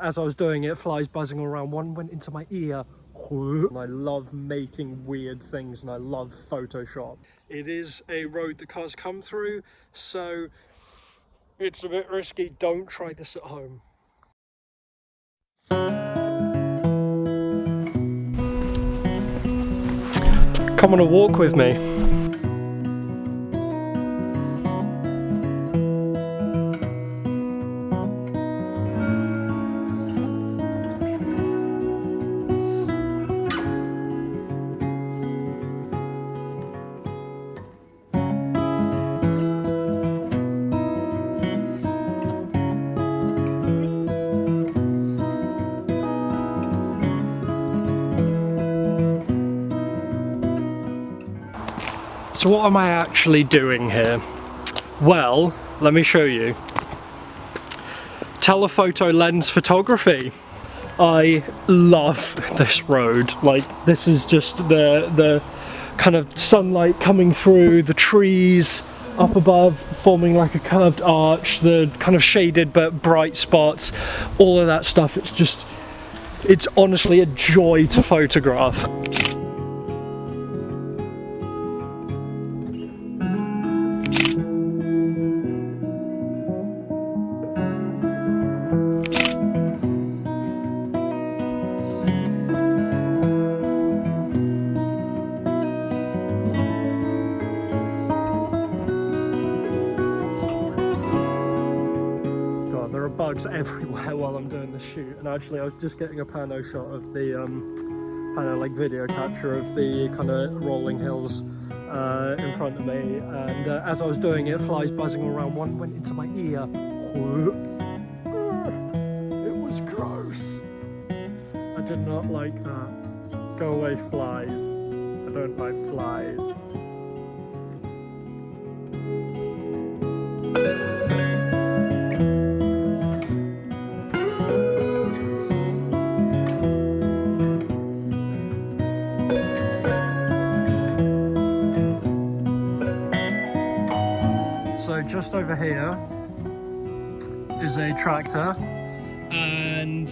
As I was doing it, flies buzzing all around. One went into my ear. And I love making weird things and I love Photoshop. It is a road that cars come through, so it's a bit risky. Don't try this at home. Come on a walk with me. So what am I actually doing here? Well, let me show you. Telephoto lens photography. I love this road. Like, this is just the kind of sunlight coming through the trees up above, forming like a curved arch, the kind of shaded but bright spots, all of that stuff. It's honestly a joy to photograph. Bugs everywhere while I'm doing the shoot, and actually I was just getting a pano shot of the pano like video capture of the kind of rolling hills in front of me, and as I was doing it, flies buzzing all around. One went into my ear. It was gross. I did not like that. Go away, flies. I don't like flies. So just over here is a tractor, and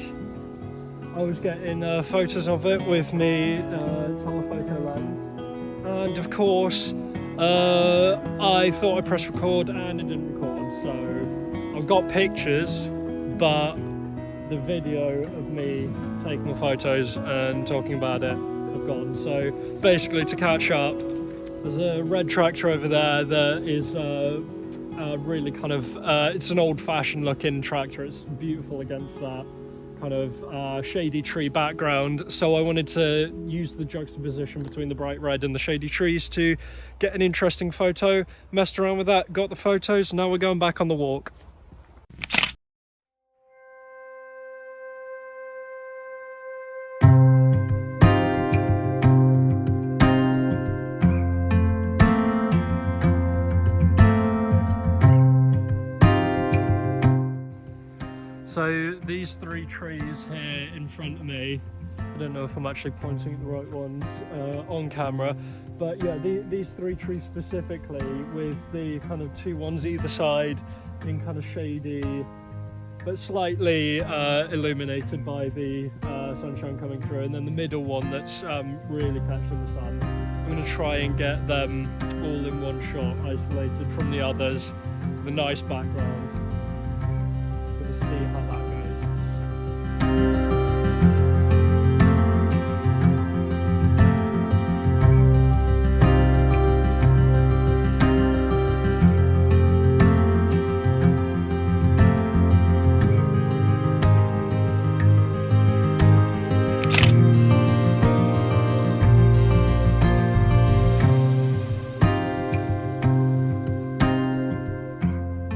I was getting photos of it with me telephoto lens, and of course I thought I pressed record and it didn't record, so I've got pictures but the video of me taking the photos and talking about it have gone. So basically, to catch up, there's a red tractor over there that is really kind of, it's an old-fashioned looking tractor. It's beautiful against that kind of shady tree background. So I wanted to use the juxtaposition between the bright red and the shady trees to get an interesting photo. Messed around with that, got the photos, now we're going back on the walk. So these three trees here in front of me, I don't know if I'm actually pointing at the right ones on camera, but yeah, these three trees specifically, with the kind of two ones either side in kind of shady but slightly illuminated by the sunshine coming through, and then the middle one that's really catching the sun. I'm going to try and get them all in one shot, isolated from the others, with a nice background. See how that goes.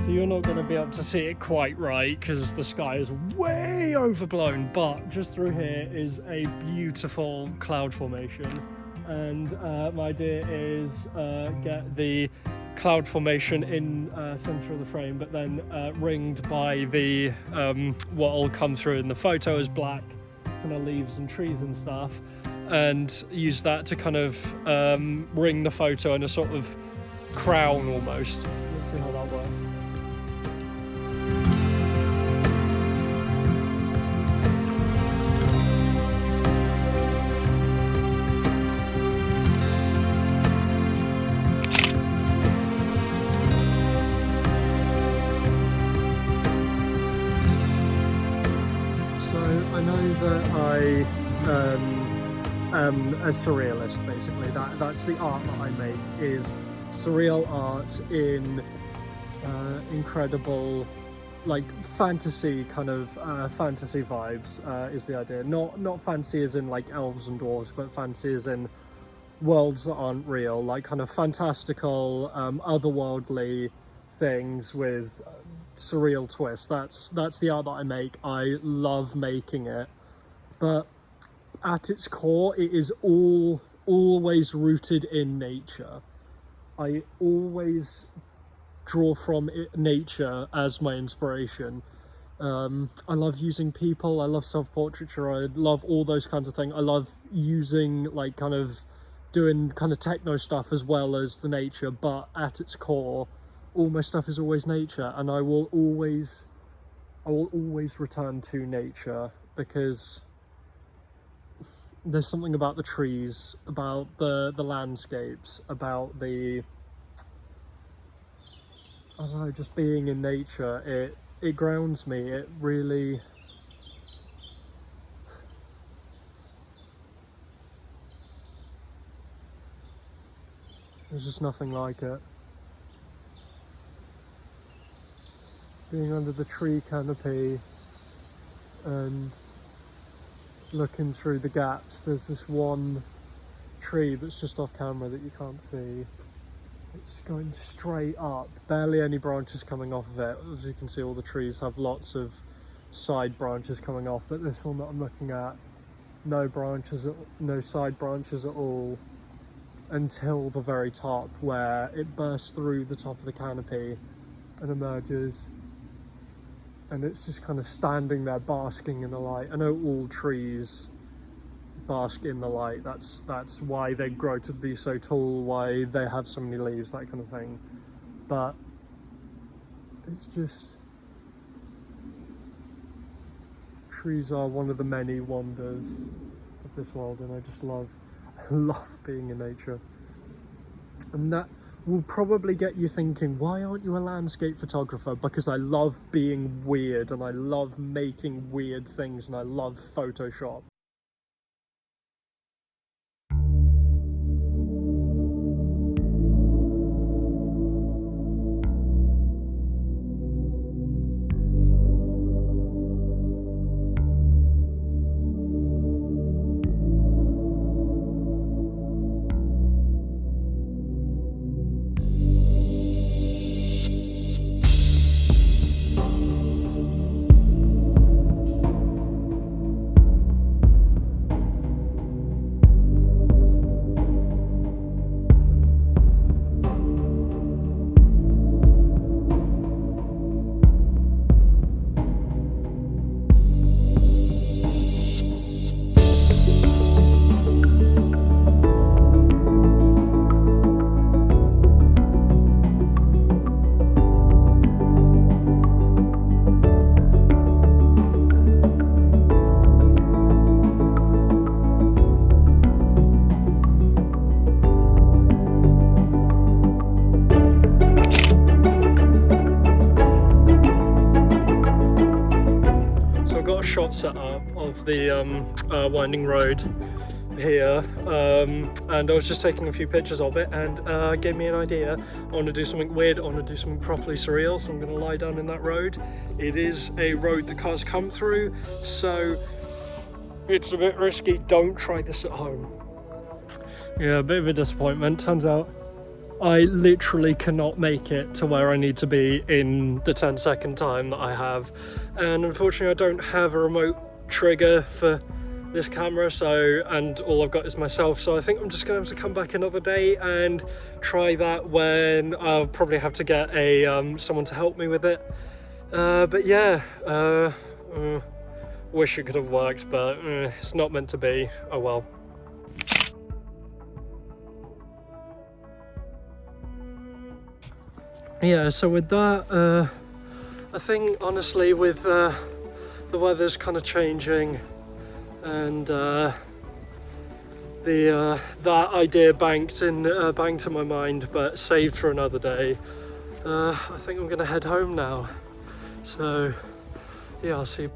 You're not going to be able to see it quite right because the sky is way overblown, but just through here is a beautiful cloud formation, and my idea is get the cloud formation in center of the frame, but then ringed by the what will come through in the photo as black kind of leaves and trees and stuff, and use that to kind of ring the photo in a sort of crown almost. Let's see how that works. So I know that I am a surrealist, basically. That's the art that I make, is surreal art in incredible, like, fantasy kind of fantasy vibes is the idea. Not fantasy as in like elves and dwarves, but fantasy as in worlds that aren't real, like kind of fantastical, otherworldly things with surreal twists. That's the art that I make. I love making it, but at its core, it is always rooted in nature. I always draw from nature as my inspiration. I love using people, I love self-portraiture, I love all those kinds of things. I love using, like, kind of doing kind of techno stuff as well as the nature, but at its core, all my stuff is always nature, and I will always return to nature, because there's something about the trees, about the landscapes, about the, I don't know, just being in nature. It grounds me. It really, there's just nothing like it. Being under the tree canopy and looking through the gaps, there's this one tree that's just off camera that you can't see. It's going straight up, barely any branches coming off of it. As you can see, all the trees have lots of side branches coming off, but this one that I'm looking at, no side branches at all, until the very top, where it bursts through the top of the canopy and emerges, and it's just kind of standing there basking in the light. I know all trees bask in the light, that's why they grow to be so tall, why they have so many leaves, that kind of thing, but it's just, trees are one of the many wonders of this world, and I just love being in nature. And that will probably get you thinking, why aren't you a landscape photographer? Because I love being weird, and I love making weird things, and I love Photoshop. Shot set up of the winding road here, and I was just taking a few pictures of it, and gave me an idea. I want to do something weird, I want to do something properly surreal, so I'm going to lie down in that road. It is a road that cars come through, so it's a bit risky. Don't try this at home. Yeah, a bit of a disappointment. Turns out I literally cannot make it to where I need to be in the 10-second time that I have, and unfortunately I don't have a remote trigger for this camera, and all I've got is myself, so I think I'm just gonna have to come back another day and try that, when I'll probably have to get someone to help me with it. But yeah, wish it could have worked, but it's not meant to be. Oh well. Yeah, so with that, I think honestly, with the weather's kind of changing, and that idea banked in my mind, but saved for another day, I think I'm gonna head home now. So yeah, I'll see you.